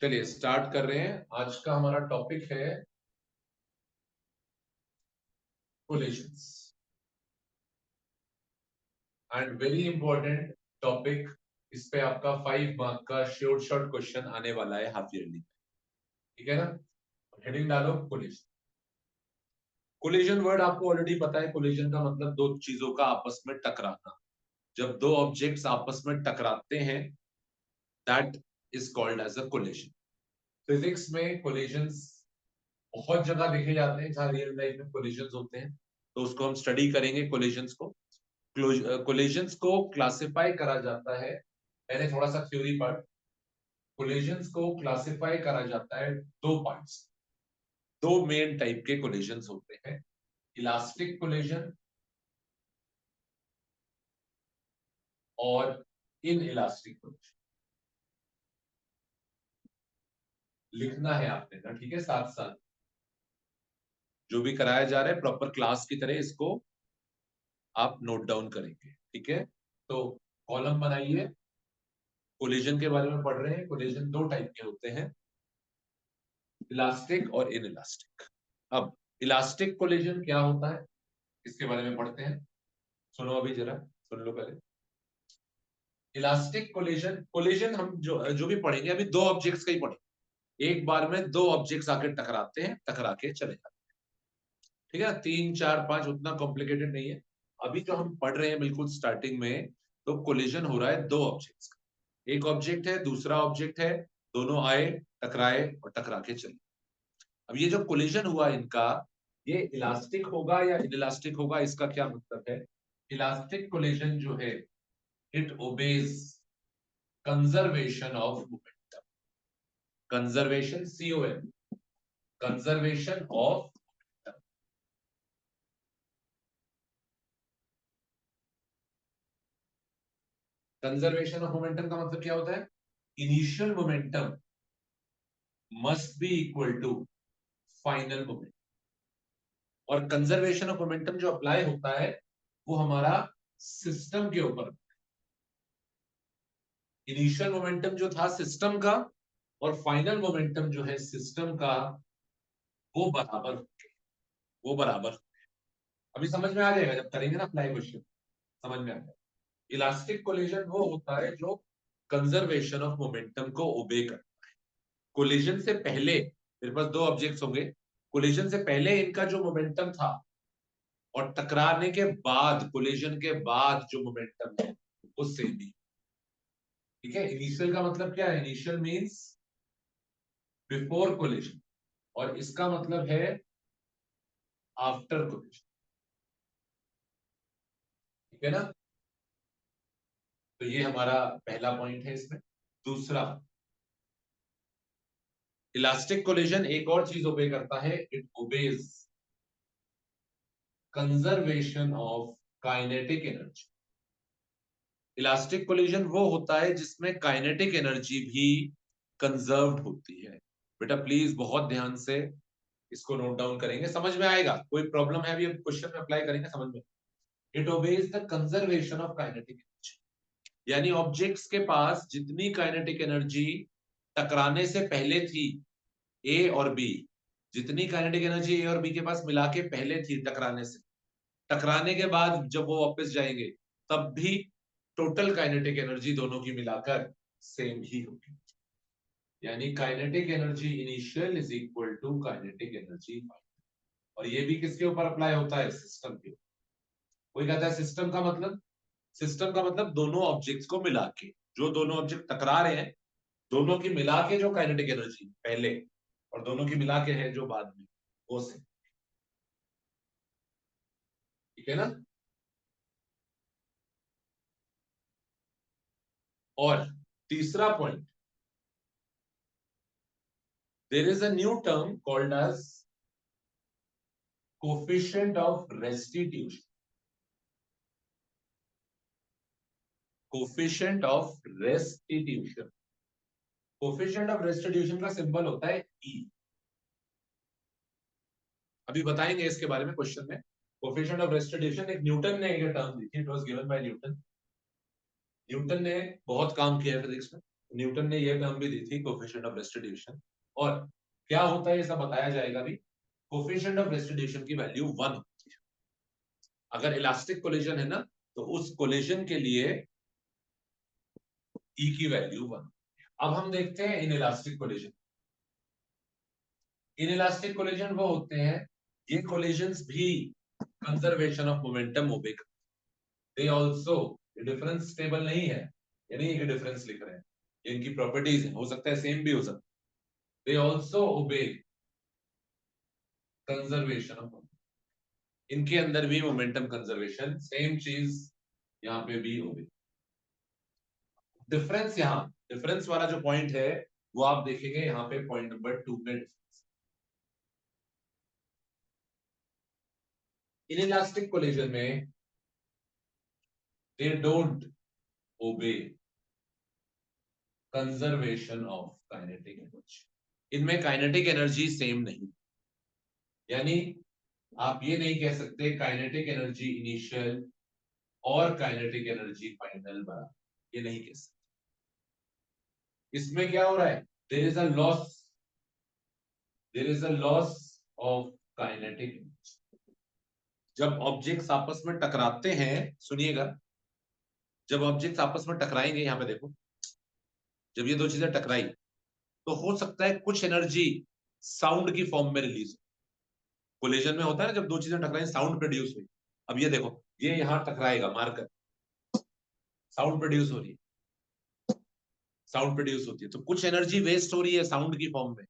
चलिए स्टार्ट कर रहे हैं। आज का हमारा टॉपिक है collisions and very important topic. इस पे आपका 5 मार्क का शॉर्ट क्वेश्चन आने वाला है हाफ ईयरली। ठीक है ना। हेडिंग डालो कोलिजन। कोलिजन वर्ड आपको ऑलरेडी पता है। कोलिजन का मतलब दो चीजों का आपस में टकराना। जब दो ऑब्जेक्ट्स आपस में टकराते हैं that is called as a collision. Physics में कोलिजन्स बहुत जगह देखे जाते हैं जहां रियल लाइफ में कोलिजन्स होते हैं, तो उसको हम स्टडी करेंगे कोलिजन्स को। कोलिजन्स को क्लासिफाई करा जाता है, मैंने थोड़ा सा थ्योरी पढ़। कोलिजन्स को क्लासिफाई करा जाता है दो पार्ट्स। दो मेन टाइप के कोलिजन्स होते हैं, इलास्टिक कोलिजन और इन इलास्टिक कोलिजन। लिखना है आपने ना, ठीक है। साथ साथ जो भी कराया जा रहा है प्रॉपर क्लास की तरह इसको आप नोट डाउन करेंगे, ठीक है। तो कॉलम बनाइए। कोलिजन के बारे में पढ़ रहे हैं। कोलिजन दो टाइप के होते हैं, इलास्टिक और इन इलास्टिक। अब इलास्टिक कोलिजन क्या होता है इसके बारे में पढ़ते हैं। सुनो अभी जरा सुन लो पहले। इलास्टिक कोलिजन, कोलिजन हम जो जो भी पढ़ेंगे अभी दो ऑब्जेक्ट्स का ही पढ़ेंगे। एक बार में दो ऑब्जेक्ट्स आके टकराते हैं, टकरा के चले जाते हैं, ठीक है। 3 4 5 उतना कॉम्प्लिकेटेड नहीं है। अभी जो हम पढ़ रहे हैं बिल्कुल स्टार्टिंग में, तो कोलिजन हो रहा है दो ऑब्जेक्ट्स का। एक ऑब्जेक्ट है, दूसरा ऑब्जेक्ट है, दोनों आए, टकराए और टकरा के चले। अब ये जो कोलिजन हुआ इनका, ये इलास्टिक होगा या इनइलास्टिक होगा, इसका क्या मतलब है। इलास्टिक कोलिजन जो है it obeys conservation of momentum. Conservation, COM, conservation of. Conservation of momentum का मतलब क्या होता है, initial momentum must be equal to final momentum. और कंजर्वेशन ऑफ मोमेंटम जो अप्लाई होता है वो हमारा सिस्टम के ऊपर। इनिशियल मोमेंटम जो था सिस्टम का और फाइनल मोमेंटम जो है सिस्टम का, वो बराबर, वो बराबर। अभी समझ में आ जाएगा जब करेंगे ना अप्लाई क्वेश्चन, समझ में आ जाएगा। इलास्टिक कोलिजन वो होता है जो कंजर्वेशन ऑफ मोमेंटम को ओबे करता है। कोलिजन से पहले मेरे पास दो ऑब्जेक्ट्स होंगे, कोलिजन से पहले इनका जो मोमेंटम था और टकराने के बाद, कोलिजन के बाद जो मोमेंटम है वो सेम ही। ठीक है। इनिशियल का मतलब क्या है, इनिशियल मींस बिफोर कोलिजन, और इसका मतलब है आफ्टर कोलिजन। ठीक है ना। तो ये हमारा पहला पॉइंट है इसमें। दूसरा, इलास्टिक कोलिजन एक और चीज ओबे करता है, it obeys conservation of kinetic energy. Elastic collision वो होता है जिसमें काइनेटिक एनर्जी भी कंजर्व्ड होती है। बेटा प्लीज बहुत ध्यान से इसको नोट डाउन करेंगे, समझ में आएगा। कोई प्रॉब्लम है अभी क्वेश्चन में अप्लाई करेंगे समझ में। It obeys the conservation of kinetic energy, यानी ऑब्जेक्ट्स के पास जितनी काइनेटिक एनर्जी टकराने से पहले थी, ए और बी, जितनी काइनेटिक एनर्जी ए और बी के पास मिला के पहले थी टकराने से, टकराने के बाद जब वो वापस जाएंगे तब भी टोटल काइनेटिक एनर्जी दोनों की मिलाकर सेम ही होगी। यानी kinetic energy initial is equal to kinetic energy final. और ये भी किसके ऊपर अप्लाई होता है, सिस्टम के ऊपर। कोई कहता है सिस्टम का मतलब, सिस्टम का मतलब दोनों ऑब्जेक्ट्स को मिला के, जो दोनों ऑब्जेक्ट टकरा रहे हैं दोनों की मिला के जो काइनेटिक एनर्जी पहले और दोनों की मिला के है जो बाद में, वो से। ठीक है ना। और तीसरा point, there is a new term called as coefficient of restitution. Coefficient of restitution, coefficient of restitution का सिंबल होता है ई। अभी बताएंगे इसके बारे में क्वेश्चन में। कोफिशिएंट ऑफ रेस्टिट्यूशन एक न्यूटन ने एक टर्म दी थी, it was given by Newton. Newton ने बहुत काम किया है फिजिक्स में, न्यूटन ने ये टर्म भी दी थी, कोफिशिएंट ऑफ रेस्टिट्यूशन। और क्या होता है ये सब बताया जाएगा भी। कोफिशिएंट ऑफ रेस्टिट्यूशन की वैल्यू 1 होती है। अगर इलास्टिक कोलिजन है ना, तो उस कोलिजन के लिए ई की वैल्यू 1। अब हम देखते हैं in elastic collision. In elastic collision वो होते हैं, ये कोलिजन्स भी कंजर्वेशन ऑफ मोमेंटम ओबे करते हैं। दे आल्सो, ये डिफरेंस स्टेबल नहीं है, यानी ये डिफरेंस लिख रहे हैं, ये इनकी प्रॉपर्टीज है, हो सकता है सेम भी हो सकता है। दे आल्सो ओबे कंजर्वेशन ऑफ, इनके अंदर भी मोमेंटम कंजर्वेशन, सेम चीज यहाँ पे भी होगी। डिफरेंस, यहाँ डिफरेंस वाला जो पॉइंट है वो आप देखेंगे यहाँ पे पॉइंट नंबर 2 में। इनइलास्टिक कोलिजन में दे डोंट ओबे कंजर्वेशन ऑफ काइनेटिक एनर्जी। इनमें काइनेटिक एनर्जी सेम नहीं, यानी आप ये नहीं कह सकते काइनेटिक एनर्जी इनिशियल और काइनेटिक एनर्जी फाइनल बराबर, ये नहीं कह सकते। इसमें क्या हो रहा है, there is a loss, there is a loss of kinetic energy. जब ऑब्जेक्ट्स आपस में टकराते हैं, सुनिएगा, जब ऑब्जेक्ट्स आपस में टकराएंगे, यहां पे देखो, जब ये दो चीजें टकराई तो हो सकता है कुछ एनर्जी साउंड की फॉर्म में रिलीज हो। कोलिजन में होता है ना, जब दो चीजें टकराई साउंड प्रोड्यूस हुई। अब ये देखो, ये यहां टकराएगा मारकर, साउंड प्रोड्यूस हो रही है, साउंड प्रोड्यूस होती है, तो कुछ एनर्जी वेस्ट हो रही है साउंड की फॉर्म में।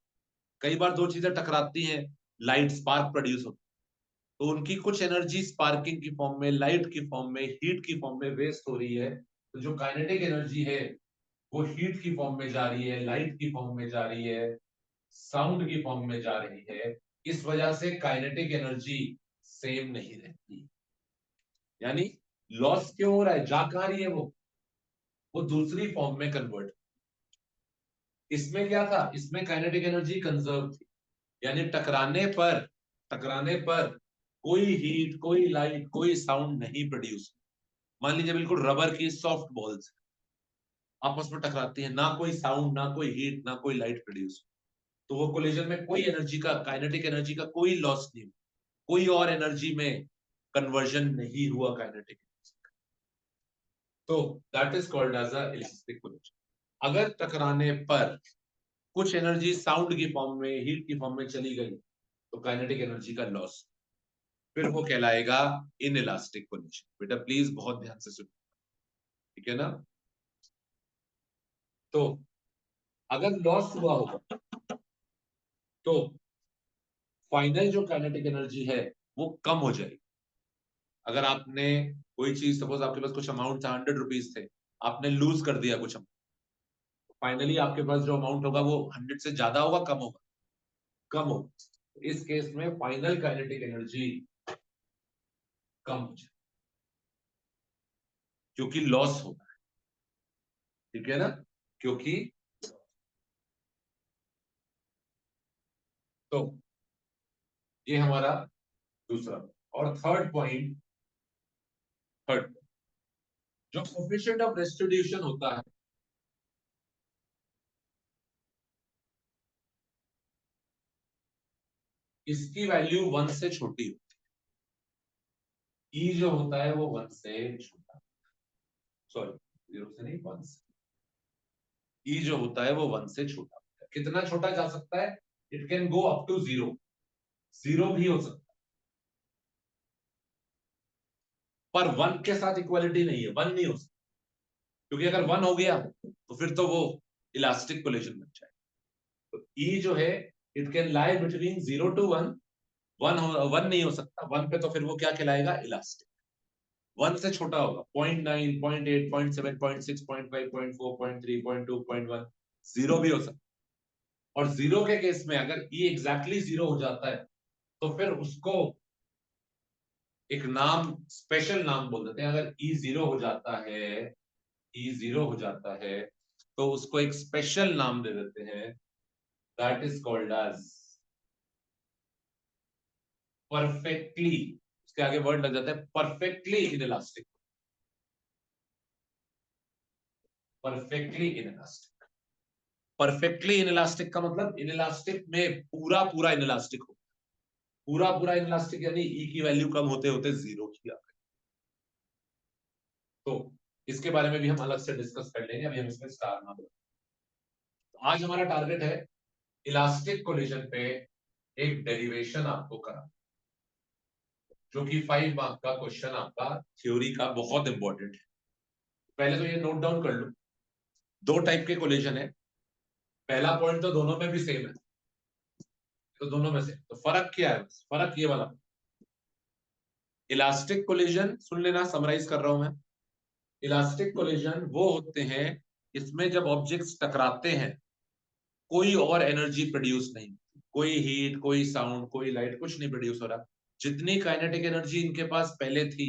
कई बार दो चीजें टकराती हैं, लाइट स्पार्क प्रोड्यूस होती है, तो उनकी कुछ एनर्जी स्पार्किंग की फॉर्म में, लाइट की फॉर्म में, हीट की फॉर्म में वेस्ट हो रही है। तो जो काइनेटिक एनर्जी है वो हीट की फॉर्म में जा रही है, लाइट की फॉर्म में जा रही है, साउंड की फॉर्म में जा रही है। इस वजह से काइनेटिक एनर्जी सेम नहीं रहती। यानी लॉस क्यों हो रहा है, जा कहां रही है वो दूसरी फॉर्म में कन्वर्ट। इसमें क्या था, इसमें काइनेटिक एनर्जी कंजर्व थी, यानी टकराने पर कोई हीट, कोई लाइट, कोई साउंड नहीं प्रोड्यूस। मान लीजिए बिल्कुल रबर की सॉफ्ट बॉल्स आपस में टकराती है, ना कोई साउंड, ना कोई हीट, ना कोई लाइट प्रोड्यूस, तो वो कोलिजन में कोई एनर्जी का, काइनेटिक एनर्जी का कोई लॉस नहीं, कोई और एनर्जी में कन्वर्जन नहीं हुआ काइनेटिक एनर्जी। तो that is called as a elastic collision. अगर टकराने पर कुछ एनर्जी साउंड की फॉर्म में, हीट की फॉर्म में चली गई, तो काइनेटिक एनर्जी का लॉस, फिर वो कहलाएगा इन इलास्टिक कोलिजन। बेटा प्लीज बहुत ध्यान से सुनो, ठीक है ना। तो अगर लॉस हुआ होगा तो फाइनल जो काइनेटिक एनर्जी है वो कम हो जाएगी। अगर आपने कोई चीज, सपोज आपके पास कुछ अमाउंट था, 100 रुपीज थे, आपने लूज कर दिया कुछ, फाइनली आपके पास जो अमाउंट होगा वो 100 से ज्यादा होगा, कम होगा, कम होगा। इस केस में फाइनल काइनेटिक एनर्जी कम हो जाए, क्योंकि लॉस होगा, ठीक है ना, क्योंकि। तो ये हमारा दूसरा। और थर्ड जो कोफिशिएंट ऑफ रेस्टिट्यूशन होता है, इसकी वैल्यू 1 से छोटी होती है। ई जो होता है वो 1 से छोटा, सॉरी 0 से नहीं, 1 से। ई जो होता है वो 1 से छोटा होता है। कितना छोटा जा सकता है, it can go up to 0, 0 भी हो सकता है, पर 1 के साथ इक्वालिटी नहीं है, 1 नहीं हो सकता, क्योंकि अगर 1 हो गया तो फिर तो वो इलास्टिक कोलिजन बन जाए। तो ई जो है, it can lie between 0 to 1, 1 नहीं हो सकता 1 पे, तो फिर वो क्या कहलाएगा, इलास्टिक। 1 से छोटा होगा, 0.9, 0.8, 0.7, 0.6, 0.5, 0.4, 0.3, 0.2, 0.1, 0 भी हो सकता है। और 0 के केस में अगर ई एग्जैक्टली 0 हो जाता है, तो फिर उसको एक नाम, स्पेशल नाम बोल देते हैं। अगर ई 0 हो जाता है, ई 0 हो जाता है, तो उसको एक स्पेशल नाम दे देते हैं, that is called as perfectly, उसके आगे वर्ड लग जाता है, perfectly inelastic, perfectly inelastic. Perfectly inelastic का मतलब इनइलास्टिक में पूरा पूरा इनइलास्टिक हो, पूरा पूरा इनइलास्टिक यानी ई की वैल्यू कम होते होते जीरो की आ गई। तो इसके बारे में भी हम अलग से डिस्कस कर लेंगे, अभी हम इसमें स्टार ना दो। आज हमारा टारगेट है इलास्टिक कोलिजन पे एक डेरिवेशन आपको करा, जो कि 5 मार्क का क्वेश्चन आपका थ्योरी का बहुत इंपॉर्टेंट है। पहले तो ये नोट डाउन कर लो, दो टाइप के कोलिजन है। पहला पॉइंट तो दोनों में भी सेम है, तो दोनों में से तो फर्क क्या है, फर्क ये वाला, इलास्टिक कोलिजन सुन लेना, समराइज कर रहा हूं मैं। इलास्टिक कोलिजन वो होते हैं इसमें जब ऑब्जेक्ट्स टकराते हैं कोई और एनर्जी प्रोड्यूस नहीं, कोई हीट, कोई साउंड, कोई लाइट, कुछ नहीं प्रोड्यूस हो रहा। जितनी काइनेटिक एनर्जी इनके पास पहले थी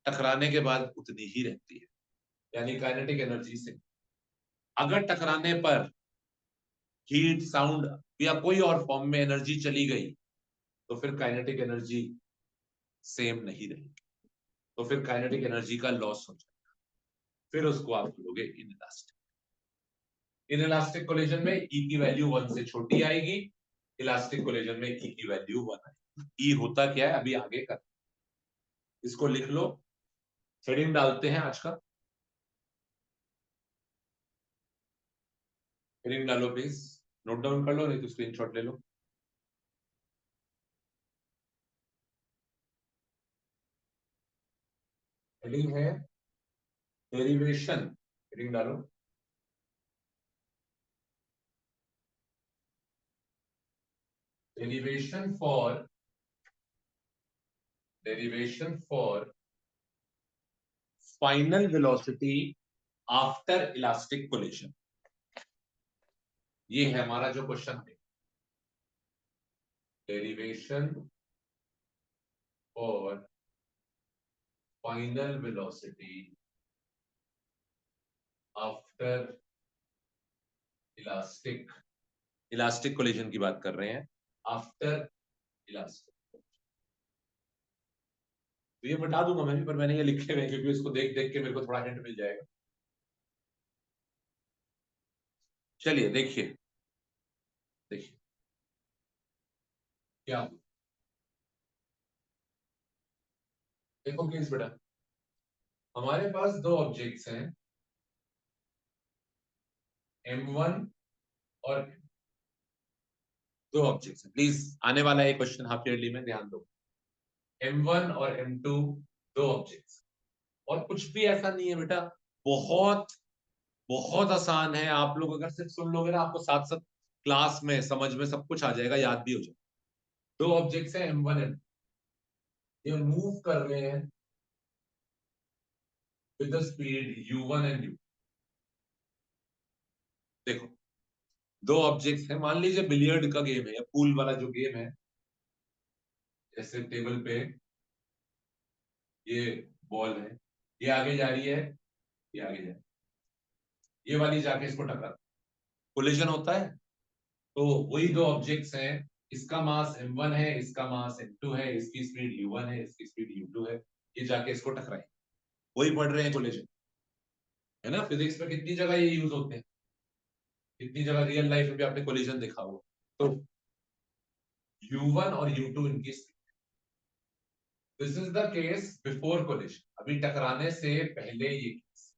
टकराने के बाद उतनी ही रहती है, यानी काइनेटिक एनर्जी से अगर टकराने पर हीट, साउंड या कोई और फॉर्म में एनर्जी चली गई तो फिर काइनेटिक एनर्जी सेम नहीं रहेगी, तो फिर काइनेटिक एनर्जी का लॉस हो जाएगा, फिर उसको आप बोलोगे इनइलास्टिक। इनइलास्टिक कोलिजन में ई की वैल्यू 1 से छोटी आएगी, इलास्टिक कोलिजन में ई की वैल्यू 1 आएगी। ई होता क्या है अभी आगे कर, इसको लिख लो, हेडिंग डालते हैं आज का, हेडिंग डालो प्लीज, नोट डाउन कर लो नहीं तो स्क्रीनशॉट ले लो। हेडिंग है डेरिवेशन, हेडिंग डालो, derivation for, derivation for final velocity after elastic collision. ये है हमारा जो क्वेश्चन है, derivation for final velocity after elastic, elastic collision की बात कर रहे हैं, आफ्टर इलास्टिक। तो ये बता दूंगा मैं भी, पर मैंने ये लिखे हुए हैं क्योंकि इसको देख देख के मेरे को थोड़ा हिंट मिल जाएगा। चलिए देखिए, देखिए क्या, देखो प्लीज बेटा, हमारे पास दो ऑब्जेक्ट्स हैं M1 और दो ऑब्जेक्ट्स हैं, प्लीज आने वाला है क्वेश्चन हाफ ईयरली में, ध्यान दो। M1 और M2 दो ऑब्जेक्ट्स, और कुछ भी ऐसा नहीं है बेटा, बहुत बहुत आसान है। आप लोग अगर सिर्फ सुन लोगे ना, आपको साथ साथ क्लास में समझ में सब कुछ आ जाएगा, याद भी हो जाएगा। दो ऑब्जेक्ट्स हैं M1 एंड, ये मूव कर रहे हैं with the speed U1 and U। देखो दो ऑब्जेक्ट्स हैं, मान लीजिए बिलियर्ड का गेम है या पूल वाला जो गेम है, जैसे टेबल पे ये बॉल है, ये आगे जा रही है, ये आगे जा रही है, ये वाली जाके इसको टकरा, कोलिजन होता है। तो वही दो ऑब्जेक्ट्स हैं, इसका मास M1 है, इसका मास M2 है, इसकी स्पीड U1 है, इसकी स्पीड U2 है, ये जाके इसको टकराए, वही पढ़ रहे हैं कोलिजन, है ना। फिजिक्स में कितनी जगह ये यूज होते हैं, कितनी जगह रियल लाइफ में भी आपने कोलिजन देखा हो। तो U1 और U2 इनकी speed, this is the case before collision, अभी टकराने से पहले ये केस।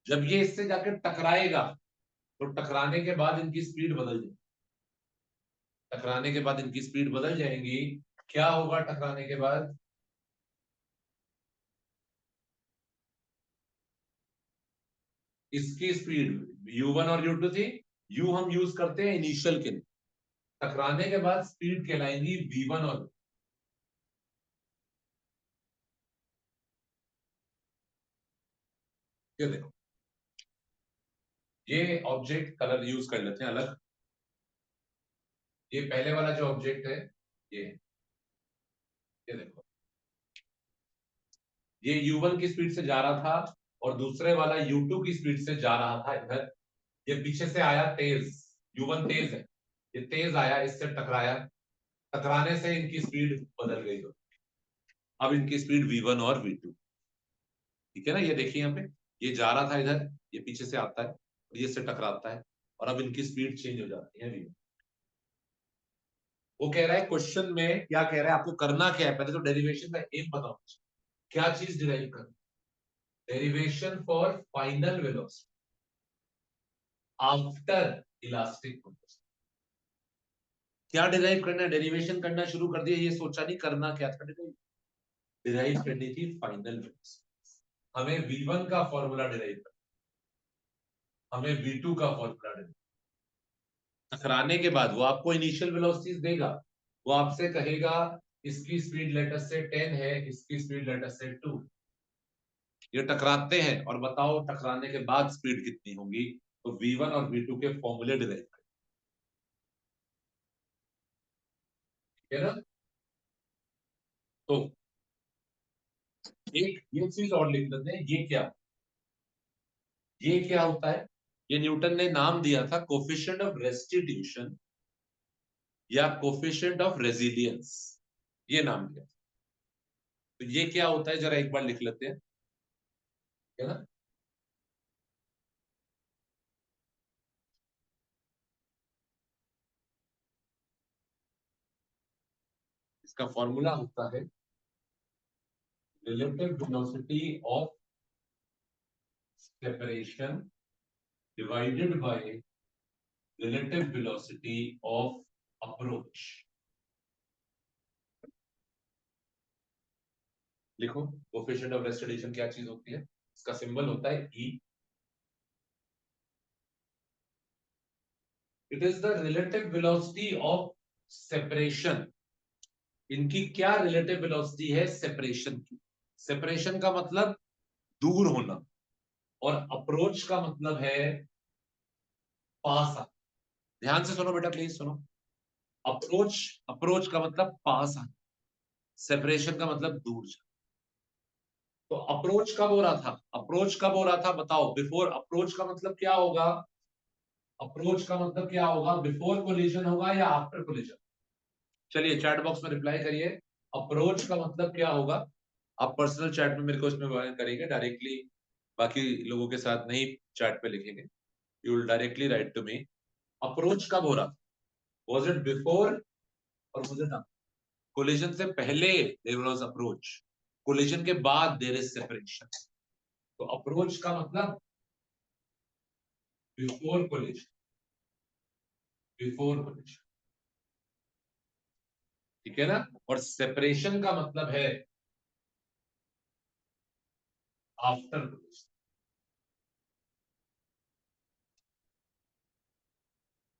जब ये इससे जाकर टकराएगा तो टकराने के बाद इनकी स्पीड बदल जाएगी, टकराने के बाद इनकी स्पीड बदल जाएंगी। क्या होगा टकराने के बाद, इसकी स्पीड U1 और U2 थी, U हम यूज करते हैं इनिशियल के लिए, टकराने के बाद स्पीड कहलाएंगी V1 और, ये देखो, ये ऑब्जेक्ट कलर यूज कर लेते हैं अलग, ये पहले वाला जो ऑब्जेक्ट है ये ये देखो, ये U1 की स्पीड से जा रहा था और दूसरे वाला U2 की स्पीड से जा रहा था इधर, ये पीछे से आया तेज, U1 तेज है, ये तेज आया, इससे टकराया, टकराने से इनकी स्पीड बदल गई, हो अब इनकी स्पीड V1 और V2, ठीक है ना। ये देखिए यहाँ पे, ये जा रहा था इधर, ये पीछे से आता है और ये से टकराता है और अब इनकी स्पीड चेंज हो जाती है v1। वो कह रहा है क्वेश्चन में क्या कह रहा है, आपको करना क्या है, पहले तो डेरिवेशन का एम बताओ, क्या चीज डिराइव करना, derivation for final velocity after elastic velocity. क्या डिराइव करना है, डेरिवेशन करना शुरू कर दिया, ये सोचा नहीं करना क्या था, डिराइव करनी थी फाइनल वेलोसिटी। हमें v1 का फॉर्मूला डिराइव करना, हमें v2 का फॉर्मूला डिराइव, टकराने के बाद वो आपको इनिशियल वेलोसिटीज देगा, वो आपसे कहेगा इसकी स्पीड लेटर से 10 है, इसकी स्पीड लेटर से 2, ये टकराते हैं और बताओ टकराने के बाद स्पीड कितनी होगी, तो v1 और v2 के फॉर्मूले डिराइव करें, ठीक है ना। तो एक ये चीज और लिख लेते हैं, ये क्या होता है, ये न्यूटन ने नाम दिया था कोफिशिएंट ऑफ रेस्टिट्यूशन या कोफिशिएंट ऑफ रेजिलियंस, ये नाम दिया। तो ये क्या होता है जरा एक बार लिख लेते हैं, है ना। इसका फॉर्मूला होता है relative velocity of separation divided by relative velocity of approach. लिखो कोफिशिएंट ऑफ रेस्टिट्यूशन क्या चीज होती है, इसका सिंबल होता है E, it is the relative velocity of separation. इनकी क्या रिलेटिव वेलोसिटी है सेपरेशन की, सेपरेशन का मतलब दूर होना और अप्रोच का मतलब है पास आना। ध्यान से सुनो बेटा, प्लीज सुनो, अप्रोच, अप्रोच का मतलब पास आना, सेपरेशन का मतलब दूर जाना। तो अप्रोच कब हो रहा था, अप्रोच कब हो रहा था बताओ, बिफोर, अप्रोच का मतलब क्या होगा, अप्रोच का मतलब क्या होगा, बिफोर कोलिजन होगा या आफ्टर कोलिजन। चलिए चैट बॉक्स में रिप्लाई करिए, अप्रोच का मतलब क्या होगा। आप पर्सनल चैट में मेरे को इसमें बयान करेंगे डायरेक्टली, बाकी लोगों के साथ नहीं चैट पे लिखेंगे, you will directly write to me. Approach कब हो रहा था, वाज इट बिफोर और वाज इट आफ्टर, कोलिजन से पहले देयर वाज अप्रोच, कोलिजन के बाद देयर इज सेपरेशन। तो अप्रोच का मतलब बिफोर कोलिजन, बिफोर कोलिजन, ठीक है ना। और सेपरेशन का मतलब है आफ्टर कोलिजन।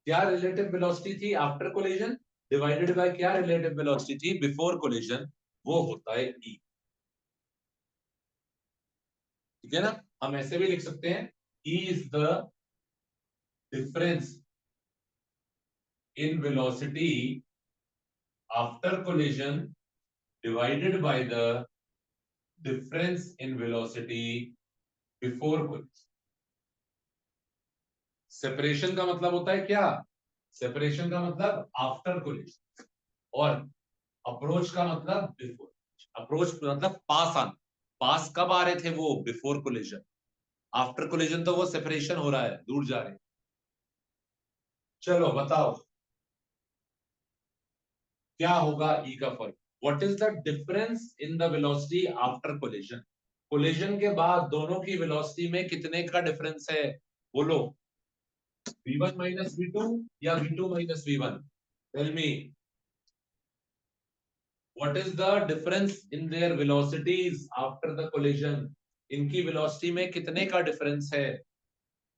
क्या रिलेटिव वेलोसिटी थी आफ्टर कोलिजन डिवाइडेड बाय क्या रिलेटिव वेलोसिटी थी बिफोर कोलिजन, वो होता है ई, ठीक है ना। हम ऐसे भी लिख सकते हैं, E is the difference in velocity after collision divided by the difference in velocity before collision। Separation का मतलब होता है क्या, सेपरेशन का मतलब आफ्टर कोलिजन, और अप्रोच का मतलब बिफोर, अप्रोच मतलब पास आना, पास कब आ रहे थे वो, बिफोर कोलिजन, आफ्टर कोलिजन तो वो सेपरेशन हो रहा है, दूर जा रहे हैं। चलो बताओ क्या होगा ई का फर्क, what is the difference in the velocity after collision, collision के बाद दोनों की वेलोसिटी में कितने का डिफरेंस है, बोलो, v1 माइनस v2 या v2 minus v1, tell me what is the difference in their velocities after the collision, इनकी वेलोसिटी में कितने का डिफरेंस है,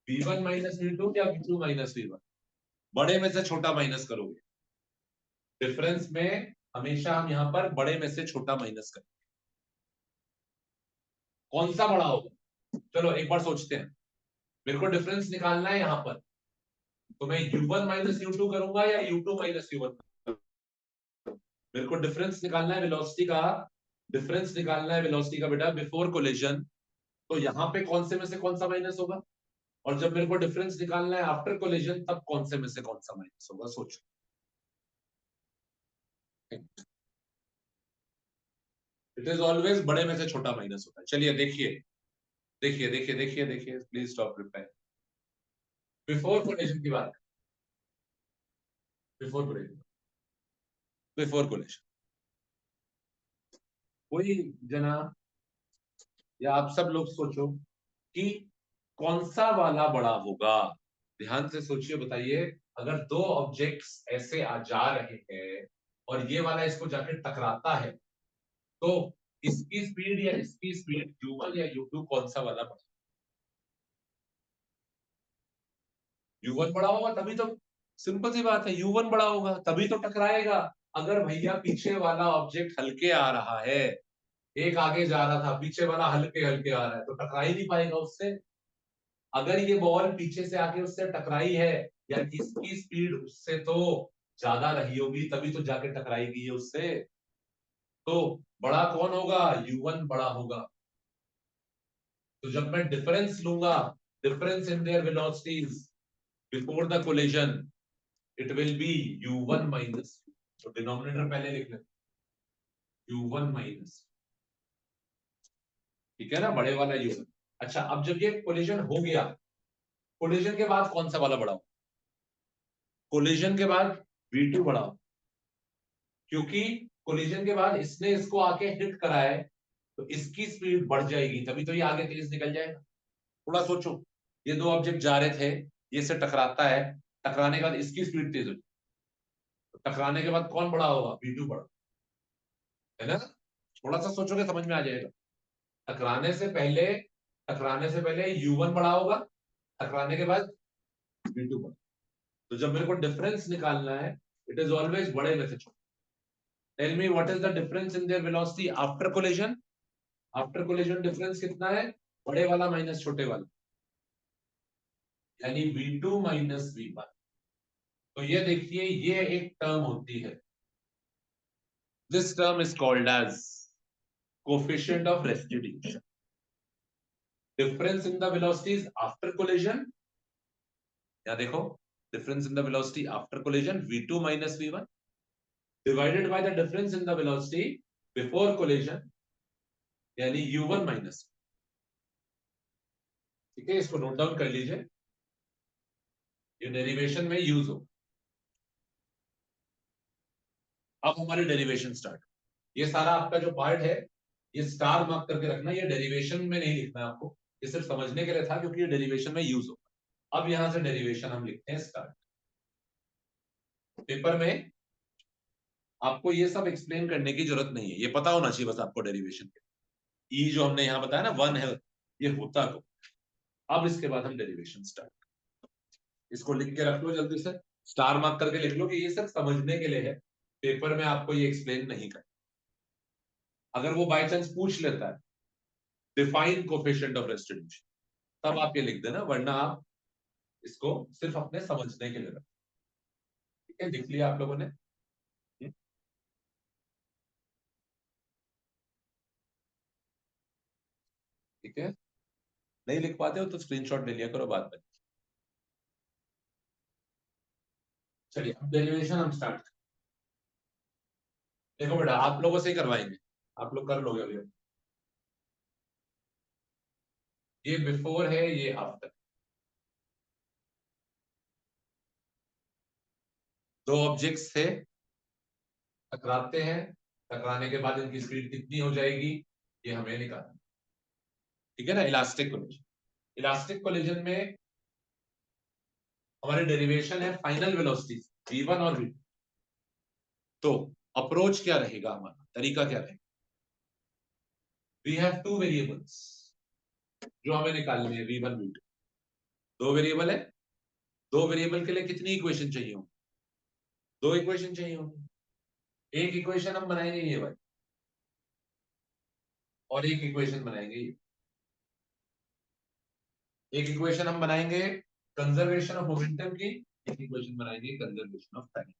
v1 माइनस v2 या v2 माइनस v1, बड़े में से छोटा माइनस करोगे, डिफरेंस में हमेशा हम यहां पर बड़े में से छोटा माइनस करें, कौन सा बड़ा होगा, चलो एक बार सोचते हैं, मेरे को डिफरेंस निकालना है यहां पर, तो मैं u1 माइनस u2 करूंगा या u2 माइनस u1, मेरे को डिफरेंस निकालना है वेलोसिटी का, डिफरेंस निकालना है वेलोसिटी का बेटा बिफोर कोलिजन, तो यहां पे कौन से में से कौन सा माइनस होगा, और जब मेरे को डिफरेंस निकालना है आफ्टर कोलिजन तब कौन से में से कौन सा माइनस होगा, सोचो। इट इज ऑलवेज बड़े में से छोटा माइनस होता है। चलिए देखिए, देखिए देखिए देखिए देखिए, please stop reply. Before coalition की बात, बिफोर कोलेशन, बिफोर कोलेशन कोई जना, या आप सब लोग सोचो कि कौन सा वाला बड़ा होगा। ध्यान से सोचिए, बताइए। अगर दो ऑब्जेक्ट्स ऐसे आ जा रहे हैं और ये वाला इसको जाके टकराता है, तो इसकी स्पीड या इसकी स्पीड u1 या u2 कौन सा वाला बड़ा? u1 बड़ा होगा तभी तो, सिंपल सी बात है, u1 बड़ा होगा तभी तो टकराएगा। अगर भैया पीछे वाला ऑब्जेक्ट हल्के आ रहा है, एक आगे जा रहा था, पीछे वाला हल्के हल्के आ रहा है, तो टकरा ही नहीं पाएगा उससे। अगर ये बॉल पीछे से आके उससे टकराई है, या इसकी स्पीड उससे तो ज्यादा रही होगी, तभी तो जाके टकराएगी ये उससे। तो बड़ा कौन होगा? u1 बड़ा होगा। तो जब मैं डिफरेंस लूंगा, difference in their velocities before the collision, it will be u1 minus, तो डिनोमिनेटर पहले लिख ले, u1 माइनस, ठीक है ना, बड़े वाला u1। अच्छा, अब जब ये कोलिजन हो गया, कोलिजन के बाद कौन सा वाला बड़ा हो? कोलिजन के बाद v2 बड़ा हो, क्योंकि कोलिजन के बाद इसने इसको आके हिट करा है, तो इसकी स्पीड बढ़ जाएगी, तभी तो ये आगे तेज निकल जाएगा। थोड़ा सोचो, ये दो ऑब्जेक्ट जा रहे थे, ये से टकराता है, टकराने के बाद इसकी स्पीड तेज हो जाए, तो टकराने के बाद कौन बड़ा होगा? v2 बड़ा, है ना? थोड़ा सा सोचोगे समझ में आ जाएगा। टकराने से पहले, टकराने से पहले u1 बड़ा होगा, टकराने के बाद v2 बड़ा। तो जब मेरे को डिफरेंस निकालना है, इट इज ऑलवेज बड़े में से छोटे। Tell me what is the difference in their velocity after collision? After collision difference कितना है? बड़े वाला माइनस छोटे वाला, यानी v2 माइनस v1। तो ये देखिए, ये एक टर्म होती है, this term is called as coefficient of restitution. Difference in the velocities after collision, या देखो, difference in the velocity after collision v2 minus v1 divided by the difference in the velocity before collision, यानी u1 minus. ठीक है, इसको note down कर लीजिए, ये derivation में यूज हो। अब हमारी डेरिवेशन स्टार्ट। ये सारा आपका जो पार्ट है, ये स्टार मार्क करके रखना, ये डेरिवेशन में नहीं लिखना है आपको, ये सिर्फ समझने के लिए था, क्योंकि ये डेरिवेशन में यूज होगा। अब यहां से डेरिवेशन हम लिखते हैं स्टार्ट। पेपर में आपको ये सब एक्सप्लेन करने की जरूरत नहीं है, ये पता होना चाहिए बस आपको डेरिवेशन के। ई जो हमने यहाँ बताया ना, 1 है, ये होता को। अब इसके बाद हम डेरिवेशन स्टार्ट, इसको लिख के रख लो जल्दी से, स्टार मार्क करके लिख लो कि ये सिर्फ समझने के लिए है, पेपर में आपको ये एक्सप्लेन नहीं करना। अगर वो बाय चांस पूछ लेता है डिफाइन कोफिशिएंट ऑफ रेस्टिट्यूशन, तब आप ये लिख देना, वरना आप इसको सिर्फ अपने समझने के लिए रखें। ठीक है, लिख लिया आप लोगों ने? ठीक है, नहीं लिख पाते हो तो स्क्रीनशॉट ले लिया करो बाद में। चलिए, अब डेरिवेशन हम स्टार्ट। देखो बेटा, आप लोगों से ही करवाएंगे, आप लोग कर लोगे अभी। ये बिफोर है, ये आफ्टर। दो ऑब्जेक्ट्स थे, टकराते हैं, टकराने के बाद इनकी स्पीड कितनी हो जाएगी, ये हमें निकालना। ठीक है ना, इलास्टिक कोलिजन। इलास्टिक कोलिजन में हमारी डेरिवेशन है फाइनल वेलोसिटी v1 और v2। तो अप्रोच क्या रहेगा, हमारा तरीका क्या रहेगा? वी हैव टू वेरिएबल्स जो हमें निकालनी है, v1 v2। दो वेरिएबल है, दो वेरिएबल के लिए कितनी इक्वेशन चाहिए होंगी? दो इक्वेशन चाहिए होंगी। एक इक्वेशन हम बनाएंगे ये वाली, और एक इक्वेशन बनाएंगे ये। एक इक्वेशन हम बनाएंगे कंजर्वेशन ऑफ मोमेंटम की, एक इक्वेशन बनाएंगे कंजर्वेशन ऑफ टाइम।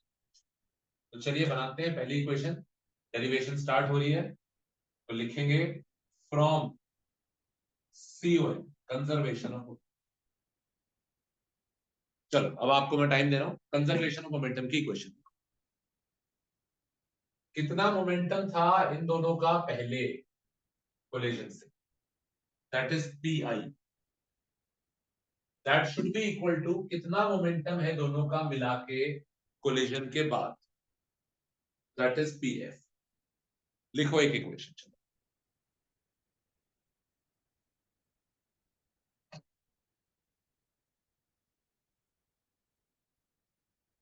तो चलिए बनाते हैं पहली इक्वेशन। डेरिवेशन स्टार्ट हो रही है, तो लिखेंगे फ्रॉम COM, कंजर्वेशन ऑफ। चलो, अब आपको मैं टाइम दे रहा हूं, कंजर्वेशन ऑफ मोमेंटम की इक्वेशन। कितना मोमेंटम था इन दोनों का पहले कोलिजन से? That is P I, that should be equal to कितना मोमेंटम है दोनों का मिला के कोलिजन के बाद, दैट इज पी एफ। लिखो एक इक्वेशन। चलो,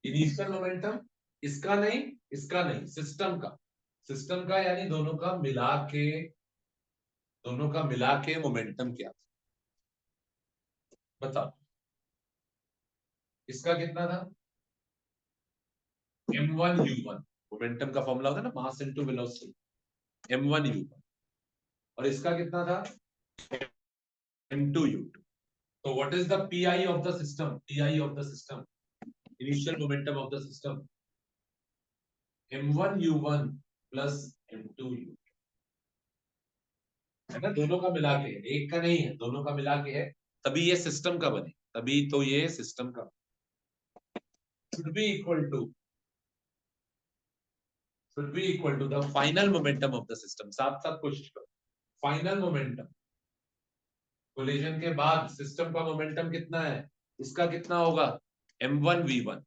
इनिशियल मोमेंटम, इसका नहीं, सिस्टम का यानी दोनों का मिला के मोमेंटम क्या था बताओ। इसका कितना था, m1u1, मोमेंटम का फॉर्मूला होता है ना, मास इनटू वेलोसिटी, m1u1। और इसका कितना था, m2u2। तो what is the pi of the system, pi of the system, initial momentum of the system, m1u1 plus m2u, है ना, दोनों का मिला के, एक का नहीं है, दोनों का मिला के है, तभी ये सिस्टम का बने, तभी तो ये सिस्टम का should be equal to the final momentum of the system। साथ साथ कोशिश करो, फाइनल मोमेंटम कोलिजन के बाद सिस्टम का मोमेंटम कितना है, इसका कितना होगा m1v1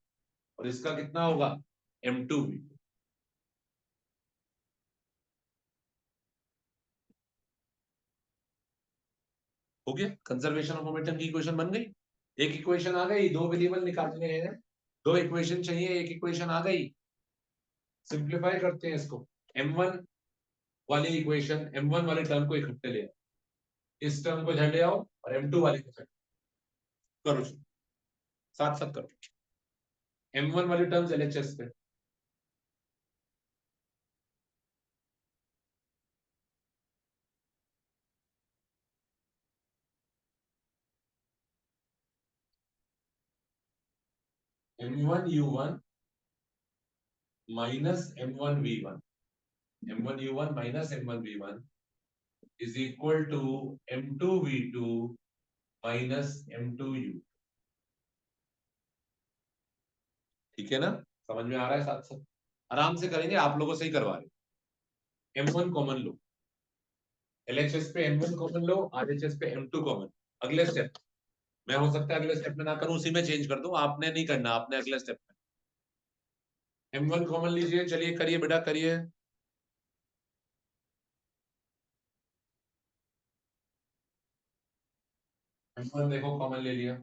और इसका कितना होगा m2v2। हो गया, कंजर्वेशन ऑफ मोमेंटम की इक्वेशन बन गई। एक इक्वेशन आ गई, दो वेरिएबल निकालने हैं, दो इक्वेशन चाहिए, एक इक्वेशन आ गई। सिंप्लीफाई करते हैं इसको, m1 वाली इक्वेशन, m1 वाले टर्म को इकट्ठे ले आओ, इस टर्म को इधर ले आओ और m2 वाले को करो, साथ साथ करो, m1 वाली टर्म्स एलएचएस पे, m1u1 minus m1v1, m1u1 minus m1v1 is equal to m2v2 minus m2u। ठीक है ना, समझ में आ रहा है, साथ साथ आराम से करेंगे, आप लोगों से ही करवा रहे। m1 कॉमन लो, एलएचएस पे m1 कॉमन लो, आरएचएस पे m2 कॉमन। अगले स्टेप, मैं हो सकता है अगले स्टेप में ना करूं, उसी में चेंज कर दूं, आपने नहीं करना, आपने अगले स्टेप में m1 कॉमन लीजिए, चलिए करिए बेटा करिए। m1 देखो कॉमन ले लिया,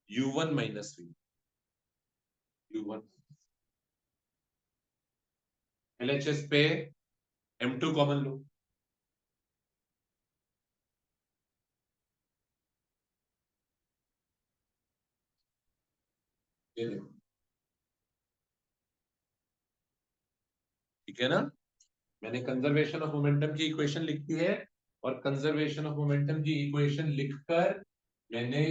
u1 minus v, u1 LHS पे m2 कॉमन लो, ये देखो, ठीक है ना। मैंने कंजर्वेशन ऑफ मोमेंटम की इक्वेशन लिख दी है, और कंजर्वेशन ऑफ मोमेंटम की इक्वेशन लिखकर मैंने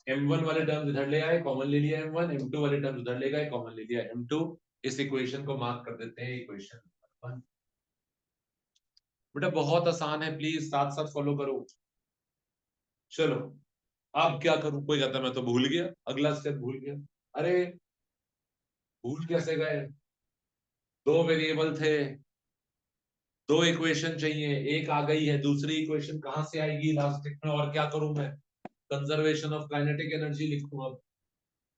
m1 वाले टर्म्स इधर ले आए, कॉमन ले लिया m1, m2 वाले टर्म्स उधर ले गए, कॉमन ले लिया m2। इस इक्वेशन को मार्क कर देते हैं इक्वेशन नंबर 1। बेटा बहुत आसान है, प्लीज साथ साथ फॉलो करो। चलो, अब क्या करूं, कोई कहता मैं तो भूल गया, अगला स्टेप भूल गया। अरे भूल कैसे गए, दो वेरिएबल थे, दो इक्वेशन चाहिए, एक आ गई है, दूसरी इक्वेशन कहां से आएगी लास्ट में, और क्या करूं मैं, कंजर्वेशन ऑफ काइनेटिक एनर्जी लिखूं अब।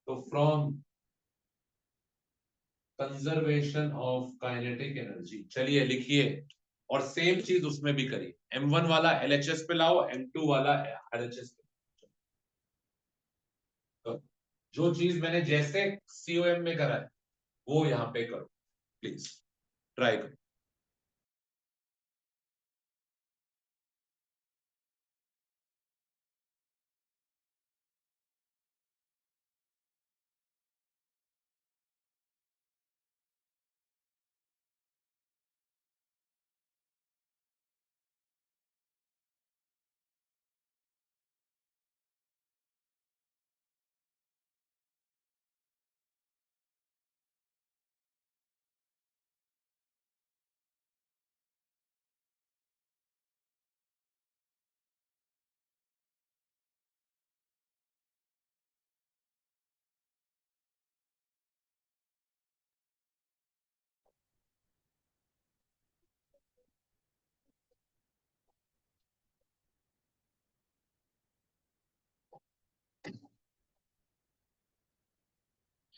तो from conservation of kinetic energy, चलिए लिखिए, और सेम चीज उसमें भी करिए, m1 वाला LHS पे लाओ, m2 वाला RHS पे। तो जो चीज मैंने जैसे COM में करा है वो यहाँ पे करो, प्लीज ट्राई करो।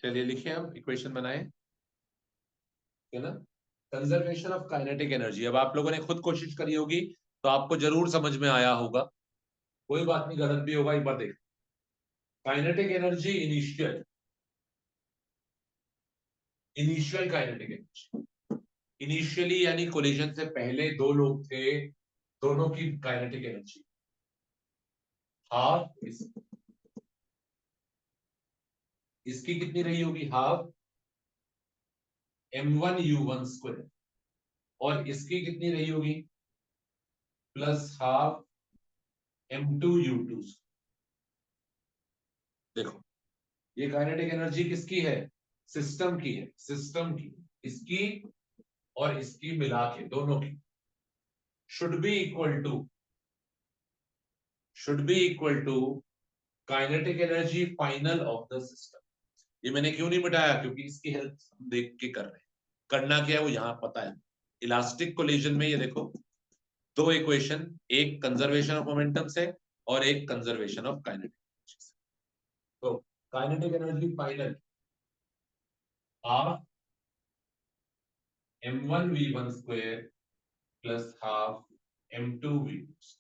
चलिए लिखिए, हम इक्वेशन बनाए, है ना। कंजर्वेशन ऑफ काइनेटिक एनर्जी, अब आप लोगों ने खुद कोशिश करी होगी तो आपको जरूर समझ में आया होगा, कोई बात नहीं, गलत भी होगा, एक बार देख। Kinetic energy initial, initial kinetic energy, initially यानी कोलिजन से पहले दो लोग थे, दोनों की काइनेटिक एनर्जी हाफ इसकी कितनी रही होगी, हाफ m1u1 स्क्वायर, और इसकी कितनी रही होगी, प्लस हाफ m2u2। देखो, ये काइनेटिक एनर्जी किसकी है, सिस्टम की है, सिस्टम की, इसकी और इसकी मिला के दोनों की should be equal to, should be equal to kinetic energy final of the system. ये मैंने क्यों नहीं मिटाया, क्योंकि इसकी हेल्प हम देख के कर रहे हैं, करना क्या है वो यहां पता है। इलास्टिक कोलिजन में ये देखो, दो इक्वेशन, एक कंजर्वेशन ऑफ मोमेंटम से और एक कंजर्वेशन ऑफ काइनेटिक एनर्जी से। तो kinetic energy final half m1v1 square plus half m2v2।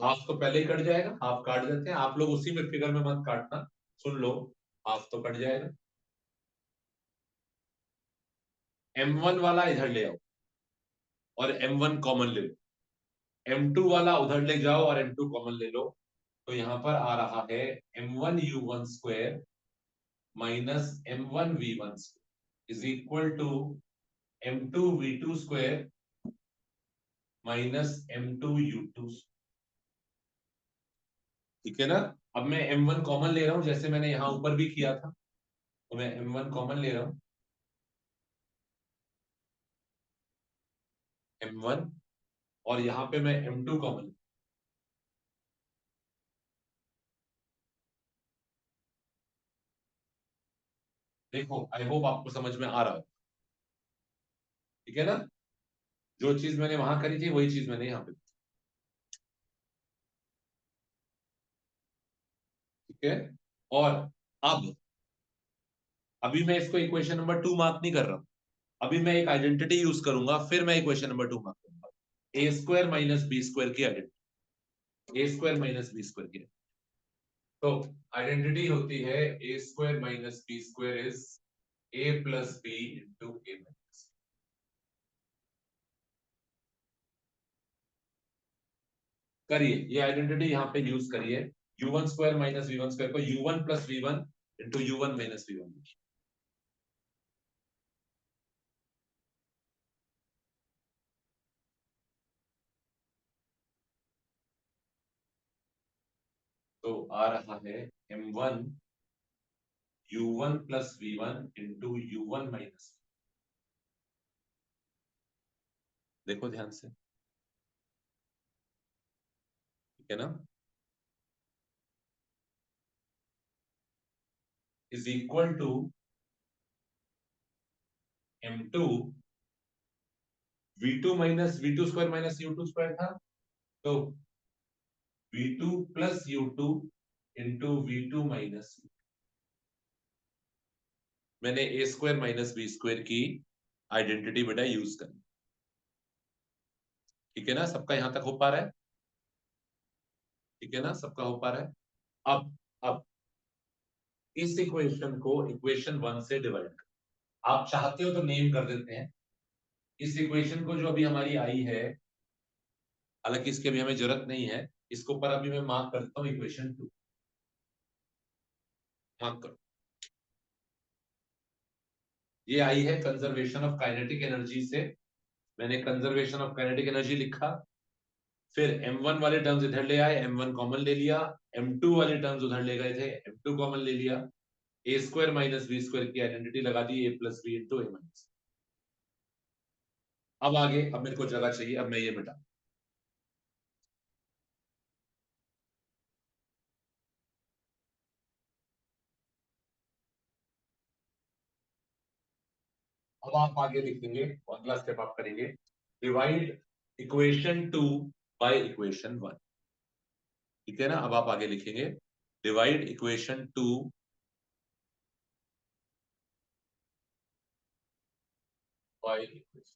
Half तो पहले ही कट जाएगा, हाफ काट देते हैं, आप लोग उसी में फिगर में मत काटना, सुन लो, हाफ तो कट जाएगा। m1 वाला इधर ले आओ और m1 कॉमन ले लो, m2 वाला उधर ले जाओ और m2 कॉमन ले लो, तो यहां पर आ रहा है m1u1 square minus m1v1 square is equal to m2v2 square minus m2u2। ठीक है ना। अब मैं m1 कॉमन ले रहा हूं, जैसे मैंने यहां ऊपर भी किया था, तो मैं m1 कॉमन ले रहा हूं, m1, और यहां पे मैं m2 कॉमन। देखो, आई होप आपको समझ में आ रहा है, ठीक है ना। जो चीज मैंने वहां करी थी वही चीज मैंने यहाँ पे, ठीक है। और अब अभी मैं इसको इक्वेशन नंबर 2 मार्क नहीं कर रहा हूं, अभी मैं एक आइडेंटिटी यूज करूंगा, फिर मैं इक्वेशन नंबर 2 मार्क करूंगा, A square minus B square की identity, A square minus B square की। तो आइडेंटिटी होती है A square minus B square is A plus B into A minus. करिए, ये आइडेंटिटी यहाँ पे यूज करिए, u1 square minus V one square को u1 plus v1 into u1 minus V one. तो आ रहा है m1 u1 plus v1 into u1 minus, देखो ध्यान से, ठीक है ना, is equal to m2 v2 minus v2 square minus u2 square था, तो v2 plus u2 into v2 minus, मैंने a square minus B square की आइडेंटिटी बेटा यूज करनी, ठीक है ना, सबका यहां तक हो पा रहा है, ठीक है ना, सबका हो पा रहा है। अब इस इक्वेशन को इक्वेशन 1 से डिवाइड कर, आप चाहते हो तो नेम कर देते हैं इस इक्वेशन को, जो अभी हमारी आई है, हालांकि इसकी अभी हमें जरूरत नहीं है, इसको पर अभी मैं मार्क करता हूँ इक्वेशन 2, मार्क करो। ये आई है कंजर्वेशन ऑफ काइनेटिक एनर्जी से, मैंने कंजर्वेशन ऑफ काइनेटिक एनर्जी लिखा, फिर m1 वाले टर्म्स इधर ले आए, m1 कॉमन ले लिया, m2 वाले टर्म्स उधर ले गए थे, m2 कॉमन ले लिया, ए स्क्वायर माइनस बी स्क्वायर की आइडेंटिटी लगा दी, ए plus B into A minus. अब आगे, अब मेरे को जगह चाहिए, अब मैं ये मिटा, अब आप आगे लिखेंगे, अगला स्टेप आप करेंगे, डिवाइड इक्वेशन 2 बाय इक्वेशन 1, ठीक है ना। अब आप आगे लिखेंगे डिवाइड इक्वेशन 2 बाय इक्वेशन,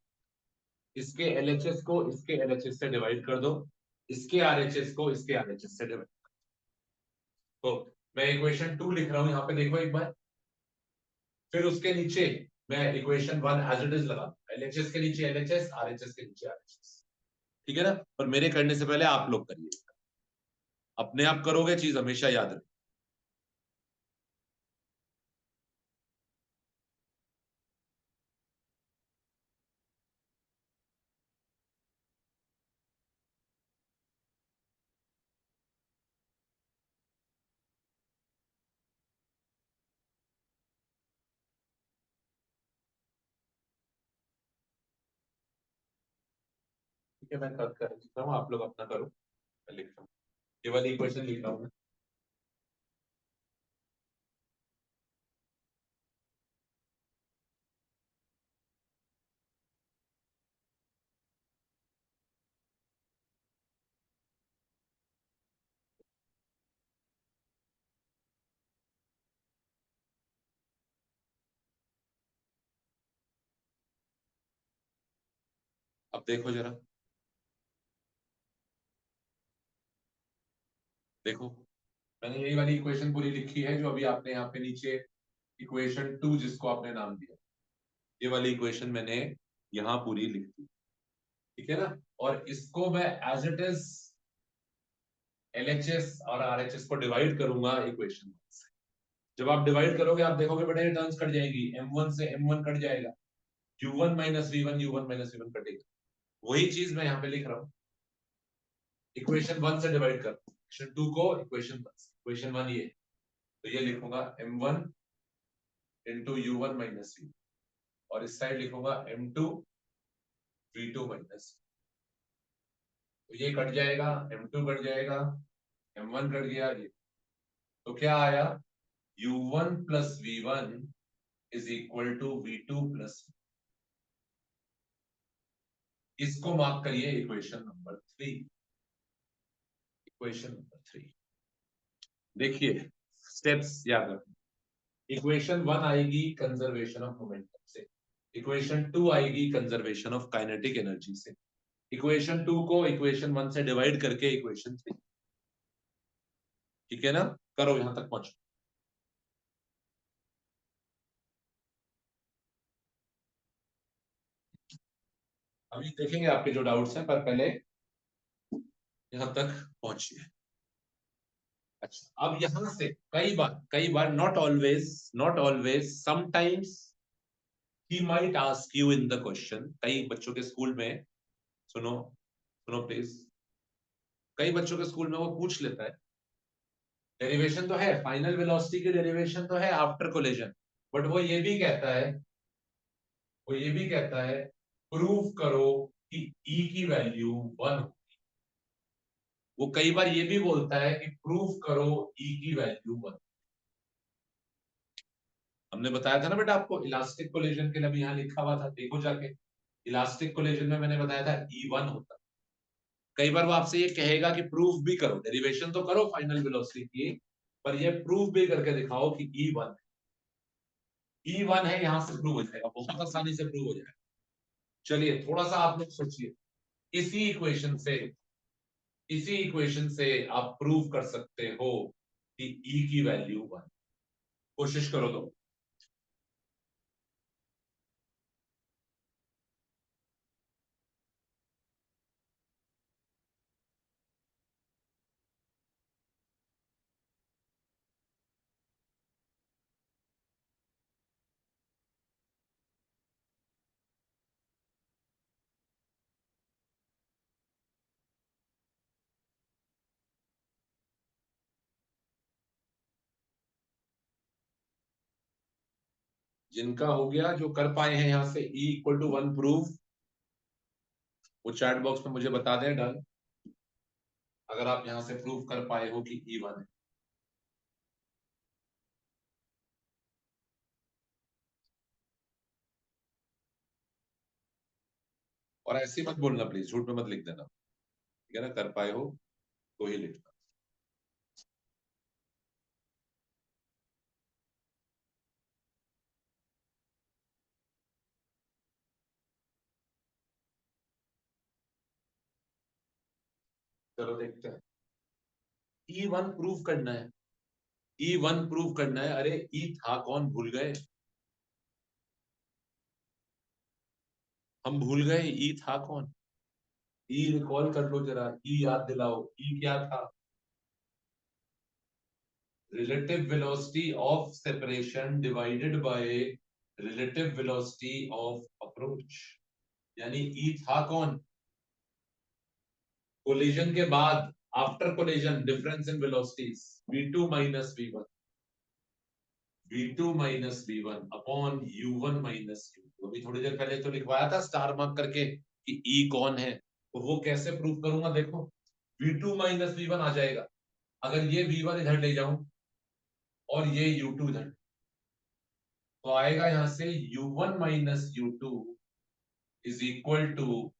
इसके एलएचएस को इसके एलएचएस से डिवाइड कर दो, इसके आरएचएस को इसके आरएचएस से डिवाइड। तो मैं इक्वेशन 2 लिख रहा हूं यहां पे, देखो एक बार। फिर उसके नीचे मैं इक्वेशन 1 एज इट इज लगा, एलएचएस के नीचे एलएचएस, आरएचएस के नीचे आरएचएस। ठीक है ना? और मेरे करने से पहले आप लोग करिए, अपने आप करोगे चीज हमेशा याद रखें। ठीक है, मैं कर कर लिखता हूँ, आप लोग अपना करो, मैं लिख रहा हूँ, ये वाली इक्वेशन लिख रहा हूँ मैं। अब देखो जरा, देखो मैंने यही वाली इक्वेशन पूरी लिखी है जो अभी आपने यहाँ पे नीचे इक्वेशन 2 जिसको आपने नाम दिया, ये वाली इक्वेशन मैंने यहाँ पूरी लिख दी। ठीक है ना? और इसको मैं एज इट इज एलएचएस और आरएचएस को डिवाइड करूंगा इक्वेशन से। जब आप डिवाइड करोगे आप देखोगे बड़े टर्म्स कट जाएंगी, m1 से m1 कट जाएगा, u1 minus v1, u1 minus v1 कटेगा। वही चीज मैं यहाँ पे लिख रहा हूँ, इक्वेशन 1 से डिवाइड कर, इक्वेशन 2 को इक्वेशन 1 से, इक्वेशन 1 ये, तो ये लिखूंगा m1 into u1 minus v, और इस साइड लिखूंगा m2 v2 माइनस, तो ये कट जाएगा, m2 कट जाएगा, m1 कट गया, ये तो क्या आया, u1 plus v1 is equal to v2 plus, इसको मार्क करिए इक्वेशन नंबर 3, इक्वेशन नंबर 3। देखिए स्टेप्स याद रखना, इक्वेशन 1 आएगी कंजर्वेशन ऑफ मोमेंटम से, इक्वेशन 2 आएगी कंजर्वेशन ऑफ काइनेटिक एनर्जी से, इक्वेशन 2 को इक्वेशन 1 से डिवाइड करके इक्वेशन 3। ठीक है ना? करो यहां तक पहुंचो। अभी देखेंगे आपके जो डाउट्स हैं, पर पहले यहां तक पहुंचिए। अच्छा, अब यहां से कई बार not always sometimes he might ask you in the question, कई बच्चों के स्कूल में, सुनो सुनो प्लीज, कई बच्चों के स्कूल में वो पूछ लेता है, डेरिवेशन तो है, फाइनल वेलोसिटी की डेरिवेशन तो है आफ्टर कोलिजन, बट वो ये भी कहता है प्रूव करो कि ई की वैल्यू 1, वो कई बार ये भी बोलता है कि प्रूव करो ई की वैल्यू 1। हमने बताया था ना बेटा आपको, इलास्टिक कोलिजन के लिए भी यहाँ लिखा हुआ था, देखो जाके, इलास्टिक कोलिजन में मैंने बताया था E1 होता। कई बार वो आपसे ये कहेगा कि प्रूफ भी करो, डेरिवेशन तो करो फाइनल वेलोसिटी की, पर ये प्रूफ भी करके दिखाओ कि E1 है, E1 है, यहां से प्रूव हो जाएगा, बहुत आसानी से प्रूव हो जाएगा। चलिए थोड़ा सा आप लोग सोचिए, इसी इक्वेशन से इसी इक्वेशन से आप प्रूव कर सकते हो कि E की वैल्यू 1, कोशिश करो तो। जिनका हो गया, जो कर पाए हैं यहां से E इक्वल टू 1 प्रूव, वो चैट बॉक्स में मुझे बता दें डन, अगर आप यहां से प्रूव कर पाए हो कि E1 है। और ऐसे मत बोलना प्लीज, झूठ में मत लिख देना, ठीक है ना? कर पाए हो तो ही लिखना। चलो देखते हैं। E1 प्रूव करना है, E1 प्रूव करना है। अरे ई था कौन, भूल गए? हम भूल गए ई था कौन। ई रिकॉल कर लो जरा, ई याद दिलाओ, ई क्या था? Relative velocity of separation divided by relative velocity of approach. यानी ई था कौन? कोलिजन के बाद, after collision difference in velocities, v2 minus v1, v2 minus v1 upon u1 minus u2। अभी थोड़ी देर पहले तो लिखवाया था स्टार मार्क करके कि ई कौन है, तो वो कैसे प्रूव करूंगा? देखो, v2 माइनस v1 आ जाएगा। अगर ये v1 इधर ले जाऊं और ये u2 इधर, तो आएगा यहां से u1 minus u2 is equal to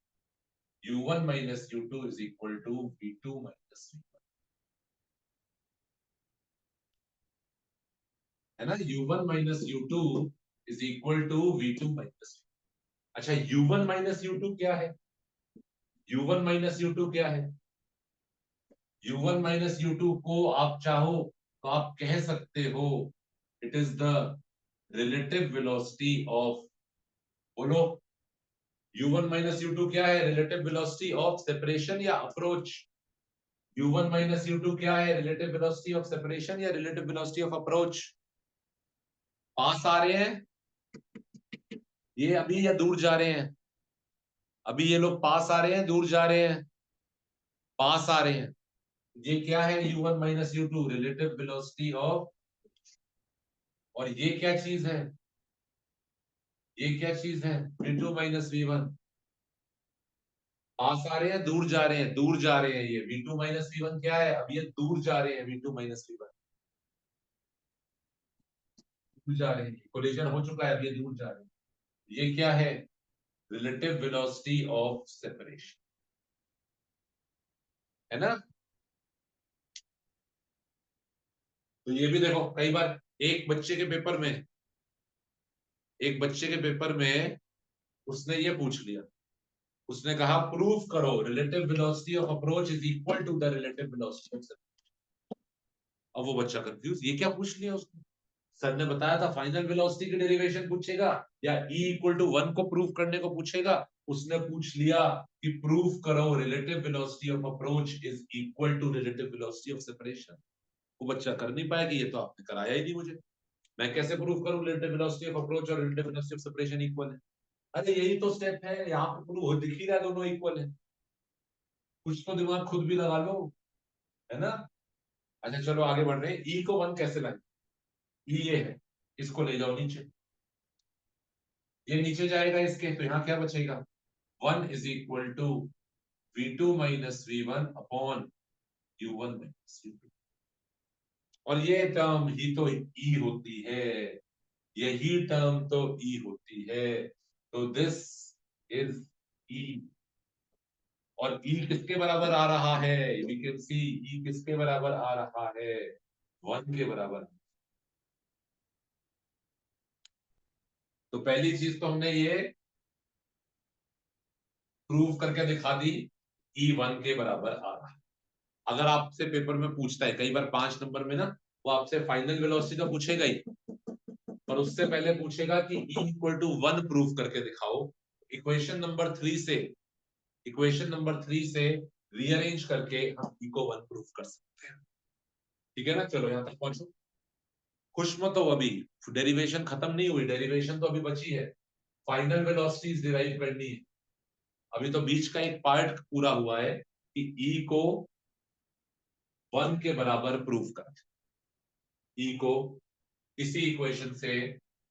u1 minus u2 is equal to v2 minus v1, है ना? u1 minus u2 is equal to v2 minus. अच्छा, u1 माइनस u2 क्या है? u1 माइनस u2 क्या है? u1 माइनस u2 को आप चाहो तो आप कह सकते हो it is the relative velocity of, बोलो, u1 माइनस u2 क्या है? रिलेटिव वेलोसिटी ऑफ सेपरेशन या अप्रोच? u1 माइनस u2 क्या है? रिलेटिव वेलोसिटी ऑफ सेपरेशन या रिलेटिव वेलोसिटी ऑफ अप्रोच? पास आ रहे हैं ये अभी या दूर जा रहे हैं? अभी ये लोग पास आ रहे हैं, दूर जा रहे हैं? पास आ रहे हैं। ये क्या है? u1 minus u2 relative velocity of, और ये क्या चीज है? ये क्या चीज है? v2 minus v1। पास आ रहे हैं, दूर जा रहे हैं? दूर जा रहे हैं। ये v2 माइनस v1 क्या है? अब ये दूर जा रहे हैं, v2 माइनस v1 दूर जा रहे हैं। कोलिजन हो चुका है, अब ये दूर जा रहे हैं। ये क्या है? रिलेटिव वेलोसिटी ऑफ सेपरेशन, है ना? तो ये भी देखो, कई बार एक बच्चे के पेपर में, एक बच्चे के पेपर में उसने ये पूछ लिया, उसने कहा प्रूफ करो relative velocity of approach is equal to the relative velocity of separation. अब वो बच्चा कंफ्यूज, ये क्या पूछ लिया उसने? सर ने बताया था फाइनल वेलोसिटी की डेरिवेशन पूछेगा या E इक्वल टू 1 को प्रूफ करने को पूछेगा। उसने पूछ लिया कि प्रूफ करो relative velocity of approach is equal to relative velocity of separation. वो बच्चा कर नहीं पाया कि ये तो आपने कराया ही नहीं मुझे, मैं कैसे प्रूफ करूं रिलेटिव वेलोसिटी ऑफ अप्रोच और relative velocity of separation equal है? अरे यही तो स्टेप है, यहाँ पे प्रूव हो, दिख ही रहा है दोनों इक्वल है। कुछ तो दिमाग खुद भी लगा लो, है ना? अच्छा चलो आगे बढ़ रहे हैं। ई को 1 कैसे लाए? ई ये है, इसको ले जाओ नीचे, ये नीचे जाएगा इसके, तो यहाँ क्या बचेगा? 1 is equal to v2 minus v1 upon u1 minus u2। और ये टर्म ही तो ई होती है, यही टर्म तो ई होती है। तो दिस इज ई। और ई किसके बराबर आ रहा है? वी कैन सी ई किसके बराबर आ रहा है? 1 के बराबर। तो पहली चीज तो हमने ये प्रूव करके दिखा दी, E1 के बराबर आ रहा है। अगर आपसे पेपर में पूछता है, कई बार 5 नंबर में ना, वो आपसे फाइनल वेलोसिटी तो पूछेगा ही, पर उससे पहले पूछेगा कि E इक्वल टू 1 प्रूव करके दिखाओ। इक्वेशन नंबर 3 से रीअरेंज करके हम E को 1 प्रूव कर सकते हैं। ठीक है ना? चलो यहां तक पहुंचो। खुश मत हो, अभी डेरिवेशन खत्म नहीं हुई, डेरिवेशन तो अभी बची है। फाइनल वेलोसिटीज डिराइव करनी है। अभी तो बीच का एक पार्ट पूरा हुआ है कि E को 1 के बराबर प्रूव कर, E को इसी इक्वेशन से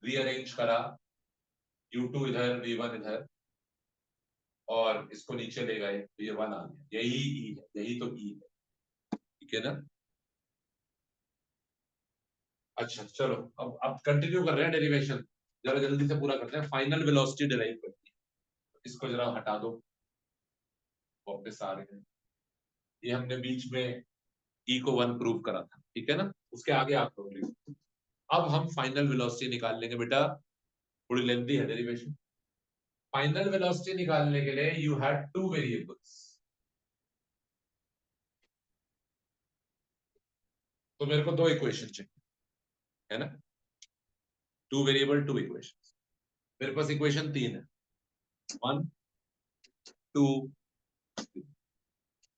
रीअरेंज करा, u2 इधर v1 इधर, और इसको नीचे ले गए तो ये 1 आ गया। यही E है, यही तो E है। ठीक है ना? अच्छा चलो, अब कंटिन्यू कर रहे हैं डेरिवेशन, जरा जल्दी से पूरा करते हैं। फाइनल वेलोसिटी डिराइव करनी है, इसको जरा हटा दो, वापस आ रहे हैं। ये हमने बीच में E को 1 प्रूव करा था, ठीक है ना? उसके आगे आप लोग, अब हम फाइनल वेलोसिटी निकाल लेंगे बेटा, थोड़ी लेंथी है डेरिवेशन। फाइनल वेलोसिटी निकालने के लिए यू हैड 2 वेरिएबल्स, तो मेरे को 2 इक्वेशन चाहिए, है ना, 2 वेरिएबल 2 इक्वेशन। मेरे पास इक्वेशन 3 है, 1 2 3।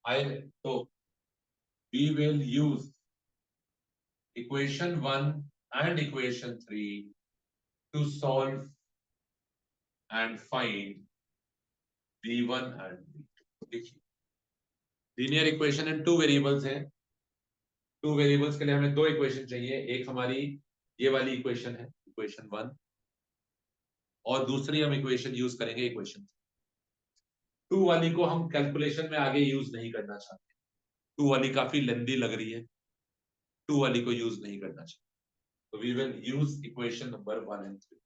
आई तो we will use equation 1 and equation 3 to solve and find v1 and v2। देखिए, लीनियर इक्वेशन इन 2 वेरिएबल्स हैं, 2 वेरिएबल्स के लिए हमें 2 इक्वेशन चाहिए। एक हमारी ये वाली इक्वेशन है, इक्वेशन 1, और दूसरी हम इक्वेशन यूज करेंगे इक्वेशन 2 वाली को हम कैलकुलेशन में आगे यूज नहीं करना चाहते, 2 वाली काफी लेंदी लग रही है, 2 वाली को यूज नहीं करना चाहते, तो we will use equation number 1 and 3।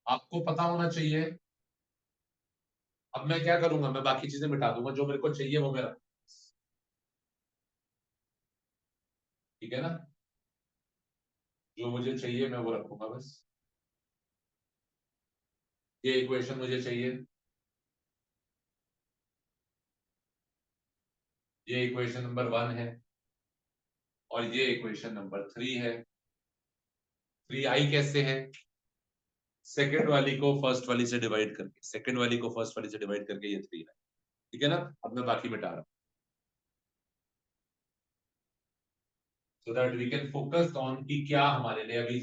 आपको पता होना चाहिए। अब मैं क्या करूंगा, मैं बाकी चीजें मिटा दूंगा, जो मेरे को चाहिए वो मेरा, ठीक है ना, जो मुझे चाहिए मैं वो रखूंगा बस। ये इक्वेशन मुझे चाहिए, ये इक्वेशन नंबर 1 है, और ये इक्वेशन नंबर 3 है। 3 आई कैसे है, सेकंड वाली को फर्स्ट वाली से डिवाइड करके, सेकंड वाली को फर्स्ट वाली से डिवाइड करके ये 3 है, ठीक है ना। अब मैं बाकी मिटा रहा हूं, so that we can focus on कि क्या हमारे लिए अभी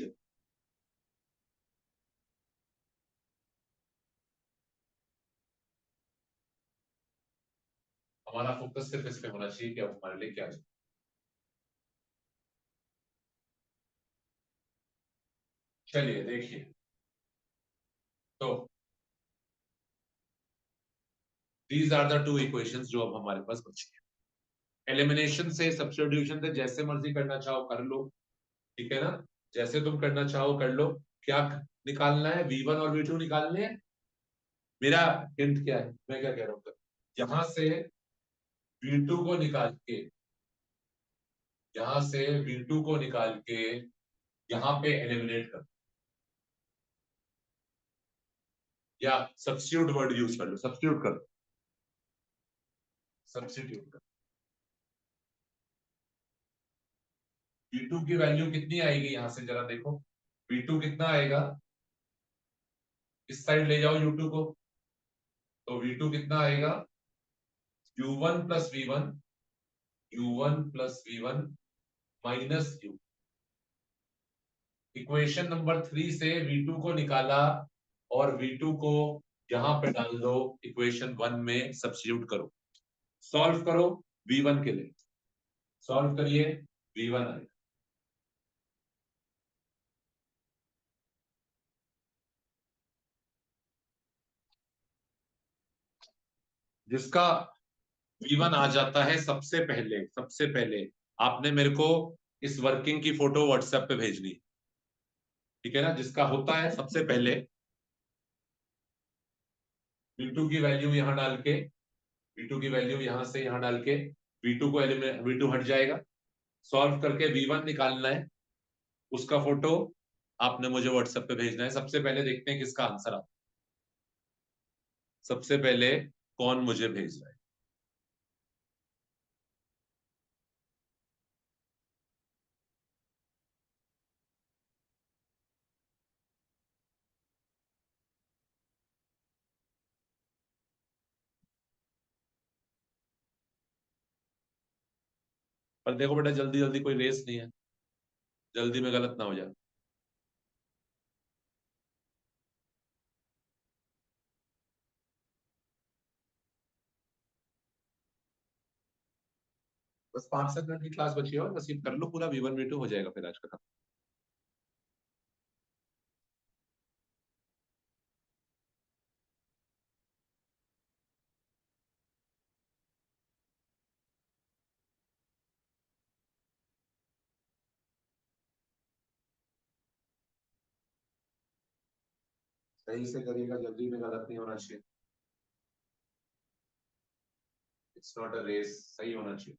हमारा फोकस सिर्फ इस पे होना चाहिए कि अब हमारे लिए क्या चाहिए। चलिए देखिए, तो दीज आर द 2 इक्वेशंस जो अब हमारे पास बची है। एलिमिनेशन से, सब्स्टिट्यूशन से, जैसे मर्जी करना चाहो कर लो, ठीक है ना, जैसे तुम करना चाहो कर लो। क्या निकालना है, v1 और v2 निकालने हैं। मेरा हिंट क्या है, मैं क्या कह रहा हूँ, यहां से v2 को निकाल के, यहां से v2 को निकाल के यहाँ पे एलिमिनेट कर, या सब्स्टिट्यूट वर्ड यूज कर लो, सब्स्टिट्यूट कर, सब्स्टिट्यूट कर। v2 की वैल्यू कितनी आएगी, यहां से जरा देखो, v2 कितना आएगा, इस साइड ले जाओ u2 को, तो v2 कितना आएगा, u1 plus v1, u1 plus v1 minus u। Equation number 3 से v2 को निकाला, और v2 को यहां पे डाल दो, इक्वेशन 1 में सब्स्टिट्यूट करो, सॉल्व करो v1 के लिए, सॉल्व करिए, v1 आएगा, जिसका v1 आ जाता है। सबसे पहले आपने मेरे को इस वर्किंग की फोटो व्हाट्सएप पे भेजनी, ठीक है ना, जिसका होता है सबसे पहले v2 की वैल्यू यहां डाल के, v2 की वैल्यू यहां से यहां डाल के, v2 को एलिमिनेट, v2 हट जाएगा, सॉल्व करके v1 निकालना है, उसका फोटो आपने मुझे व्हाट्सएप पे भेजना है। सबसे पहले देखते हैं किसका आंसर आता है, सबसे पहले कौन मुझे भेज रहा है। पर देखो बेटा, जल्दी जल्दी कोई रेस नहीं है, जल्दी में गलत ना हो जाए। बस 5-7 मिनट की क्लास बची है, और बस ये कर लो पूरा, v1 v2 हो जाएगा फिर आज का। सही से करिएगा, जल्दी में गलत नहीं होना चाहिए, इट्स नॉट अ रेस, सही होना चाहिए।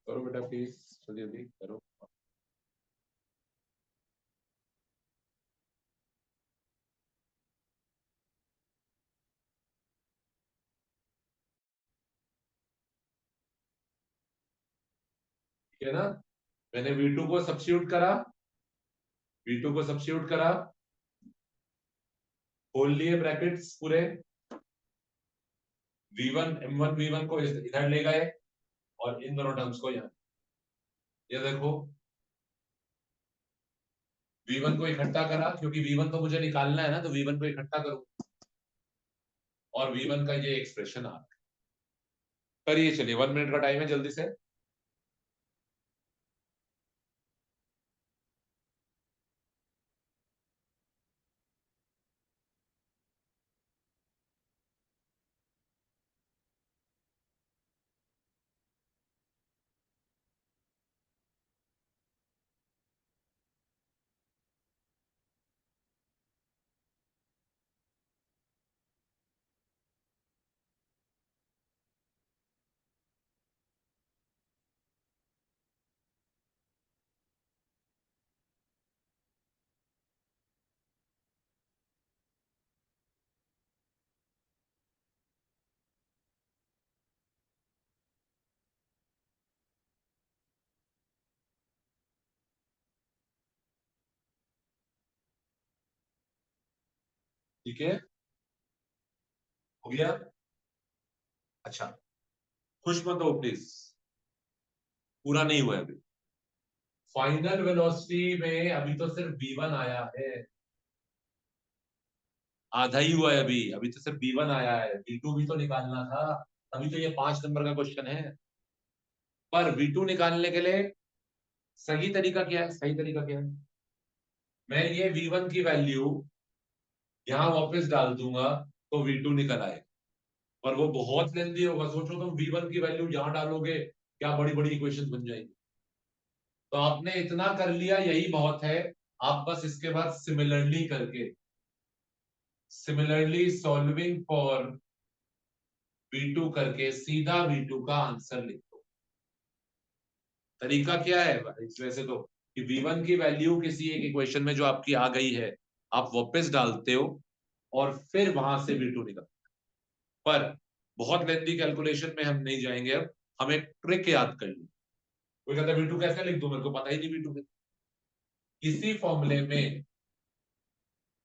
करो बेटा प्लीज, जल्दी जल्दी करो। ठीक है ना? मैंने V2 को सब्स्टिट्यूट करा, V2 को सब्स्टिट्यूट करा, खोल लिए ब्रैकेट्स पूरे, V1 M1 V1 को इधर ले गए और इन दोनों टर्म्स को यहाँ, ये देखो V1 को इकट्ठा करा, क्योंकि V1 तो मुझे निकालना है ना, तो V1 को इकट्ठा करो और V1 का ये एक्सप्रेशन आ रहा है। करिए, चलिए 1 मिनट का टाइम है, जल्दी से। ठीक है, हो गया। अच्छा, खुश मत हो प्लीज, पूरा नहीं हुआ है अभी। फाइनल वेलोसिटी में अभी तो सिर्फ V1 आया है, आधा ही हुआ है अभी, अभी तो सिर्फ V1 आया है, V2 भी तो निकालना था। अभी तो ये 5 नंबर का क्वेश्चन है, पर V2 निकालने के लिए सही तरीका क्या है? सही तरीका क्या है? मैं ये V1 की वैल्यू यहाँ वापस डाल दूंगा तो V2 निकल आएगा, पर वो बहुत लेंदी होगा। सोचो तुम V1 की वैल्यू यहाँ डालोगे, क्या बड़ी बड़ी इक्वेशन बन जाएगी। तो आपने इतना कर लिया, यही बहुत है। आप बस इसके बाद सिमिलरली करके, सिमिलरली सॉल्विंग फॉर V2 करके सीधा V2 का आंसर लिख दो। तरीका क्या है वैसे तो, कि V1 की वैल्यू किसी एक इक्वेशन में जो आपकी आ गई है, आप वापस डालते हो और फिर वहां से V2 निकल। पर बहुत लेंथी कैलकुलेशन में हम नहीं जाएंगे अब, हम एक ट्रिक याद कर लें। कोई कहता है V2 कैसे लिख दूं, मेरे को पता ही नहीं V2 इसी फॉर्मूले में,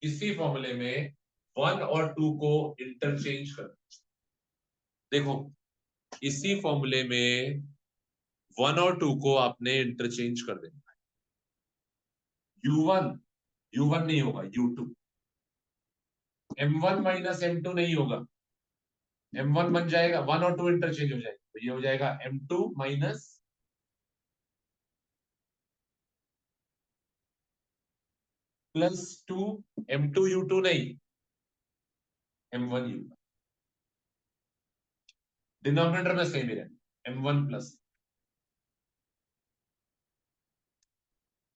इसी फॉर्मूले में 1 और 2 को इंटरचेंज कर, देखो इसी फॉर्मूले में 1 और 2 को आपने इंटरचेंज कर देना। U1, U1 नहीं होगा, U2। M1 माइनस M2 नहीं होगा, M1 बन जाएगा, 1 और 2 इंटरचेंज हो जाएगा, तो ये हो जाएगा M2 माइनस +2, M2 U2 नहीं, M1 U1। डिनोमिनेटर में सेम ही रहेगा, M1 प्लस।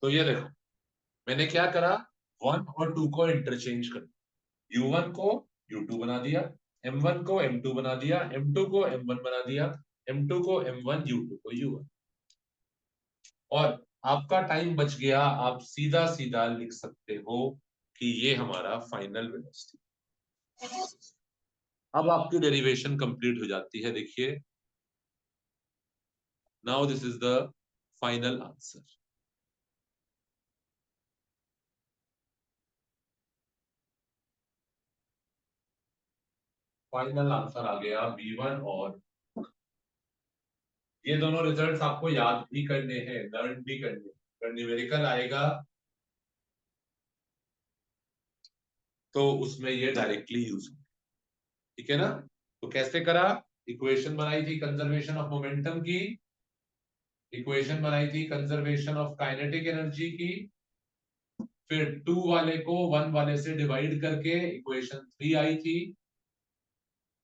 तो ये देखो मैंने क्या करा, 1 और 2 को इंटरचेंज कर, U1 को U2 बना दिया, M1 को M2 बना दिया, M2 को M1 बना दिया, M2 को M1, U2 को U1। और आपका टाइम बच गया, आप सीधा सीधा लिख सकते हो कि ये हमारा फाइनल वेलोसिटी। अब आपकी डेरिवेशन कंप्लीट हो जाती है, देखिए now this is the final answer. Final answer आ गया V1। और ये दोनों रिजल्ट्स आपको याद भी करने हैं, लर्न भी करने हैं। अगर न्यूमेरिकल आएगा तो उसमें ये डायरेक्टली यूज होगा। ठीक है ना? तो कैसे करा, इक्वेशन बनाई थी कंजर्वेशन ऑफ मोमेंटम की, इक्वेशन बनाई थी कंजर्वेशन ऑफ काइनेटिक एनर्जी की, फिर 2 वाले को 1 वाले से डिवाइड करके इक्वेशन 3 आई थी,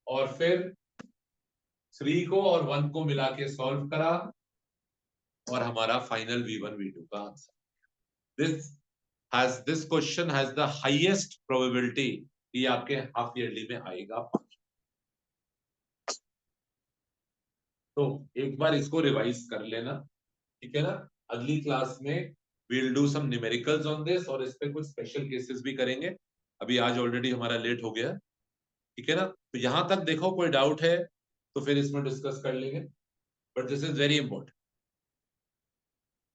और फिर 3 को और 1 को मिला के सॉल्व करा, और हमारा फाइनल V1 V2 का answer. This question has the highest probability कि आपके हाफ ईयरली में आएगा। तो एक बार इसको रिवाइज कर लेना, ठीक है ना। अगली क्लास में we'll do some numericals on this और इस पे कुछ स्पेशल केसेस भी करेंगे। अभी आज ऑलरेडी हमारा लेट हो गया, ठीक है ना। तो यहां तक देखो, कोई डाउट है तो फिर इसमें डिस्कस कर लेंगे, but this is very important.